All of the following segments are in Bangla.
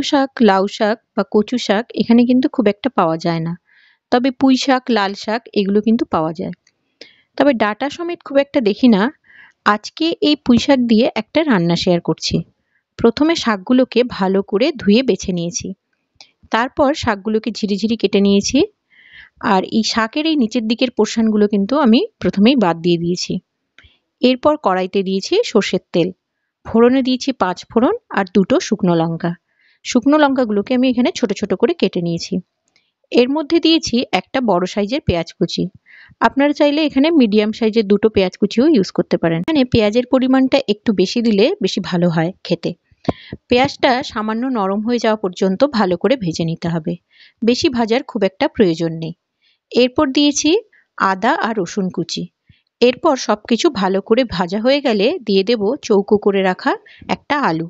শাক, লাউ শাক বা কচু শাক এখানে কিন্তু খুব একটা পাওয়া যায় না। তবে পুঁই শাক, লাল শাক এগুলো কিন্তু পাওয়া যায়। তবে ডাঁটা সমেত খুব একটা দেখি না। আজকে এই পুঁই শাক দিয়ে একটা রান্না শেয়ার করছি। প্রথমে শাকগুলোকে ভালো করে ধুয়ে বেছে নিয়েছি। তারপর শাকগুলোকে ঝিরিঝিরি কেটে নিয়েছি। আর এই শাকের এই নিচের দিকের পোর্শনগুলো কিন্তু আমি প্রথমেই বাদ দিয়ে দিয়েছি। এরপর কড়াইতে দিয়েছি সর্ষের তেল। ফোড়নে দিয়েছি 5 ফোড়ন আর 2টো শুকনো লঙ্কা। শুকনো লঙ্কাগুলোকে আমি এখানে ছোট ছোট করে কেটে নিয়েছি। এর মধ্যে দিয়েছি একটা বড় সাইজের পেঁয়াজ কুচি। আপনারা চাইলে এখানে মিডিয়াম সাইজের 2টো পেঁয়াজ কুচিও ইউজ করতে পারেন। এখানে পেঁয়াজের পরিমাণটা একটু বেশি দিলে বেশি ভালো হয় খেতে। পেঁয়াজটা সামান্য নরম হয়ে যাওয়া পর্যন্ত ভালো করে ভেজে নিতে হবে। বেশি ভাজার খুব একটা প্রয়োজন নেই। এরপর দিয়েছি আদা আর রসুন কুচি। এরপর সবকিছু ভালো করে ভাজা হয়ে গেলে দিয়ে দেব চৌকো করে রাখা একটা আলু।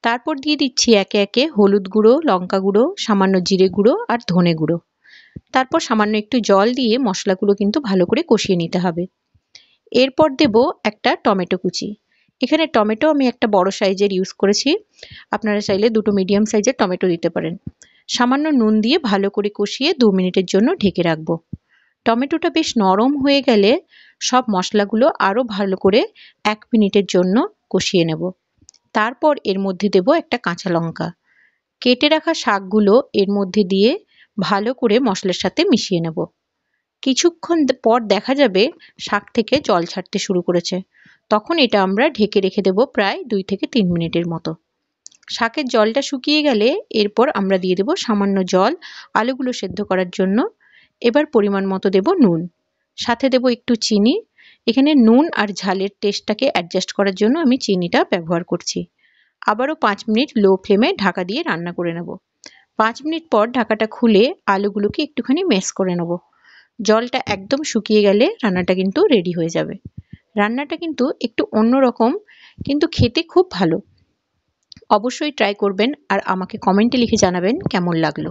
তারপর দিয়ে দিচ্ছি একে একে হলুদ গুঁড়ো, লঙ্কা গুঁড়ো, সামান্য জিরে গুঁড়ো আর ধনে গুঁড়ো। তারপর সামান্য একটু জল দিয়ে মশলাগুলো কিন্তু ভালো করে কষিয়ে নিতে হবে। এরপর দেব একটা টমেটো কুচি। এখানে টমেটো আমি একটা বড় সাইজের ইউজ করেছি। আপনারা চাইলে 2টো মিডিয়াম সাইজের টমেটো দিতে পারেন। সামান্য নুন দিয়ে ভালো করে কষিয়ে 2 মিনিটের জন্য ঢেকে রাখবো। টমেটোটা বেশ নরম হয়ে গেলে সব মশলাগুলো আরও ভালো করে 1 মিনিটের জন্য কষিয়ে নেব। তারপর এর মধ্যে দেব একটা কাঁচা লঙ্কা। কেটে রাখা শাকগুলো এর মধ্যে দিয়ে ভালো করে মশলার সাথে মিশিয়ে নেব। কিছুক্ষণ পর দেখা যাবে শাক থেকে জল ছাড়তে শুরু করেছে। তখন এটা আমরা ঢেকে রেখে দেব প্রায় 2 থেকে 3 মিনিটের মতো। শাকের জলটা শুকিয়ে গেলে এরপর আমরা দিয়ে দেব সামান্য জল আলুগুলো সেদ্ধ করার জন্য। এবার পরিমাণ মতো দেব নুন, সাথে দেব একটু চিনি। এখানে নুন আর ঝালের টেস্টটাকে অ্যাডজাস্ট করার জন্য আমি চিনিটা ব্যবহার করছি। আবারও 5 মিনিট লো ফ্লেমে ঢাকা দিয়ে রান্না করে নেব। 5 মিনিট পর ঢাকাটা খুলে আলুগুলোকে একটুখানি ম্যাশ করে নেব। জলটা একদম শুকিয়ে গেলে রান্নাটা কিন্তু রেডি হয়ে যাবে। রান্নাটা কিন্তু একটু অন্যরকম, কিন্তু খেতে খুব ভালো। অবশ্যই ট্রাই করবেন আর আমাকে কমেন্টে লিখে জানাবেন কেমন লাগলো।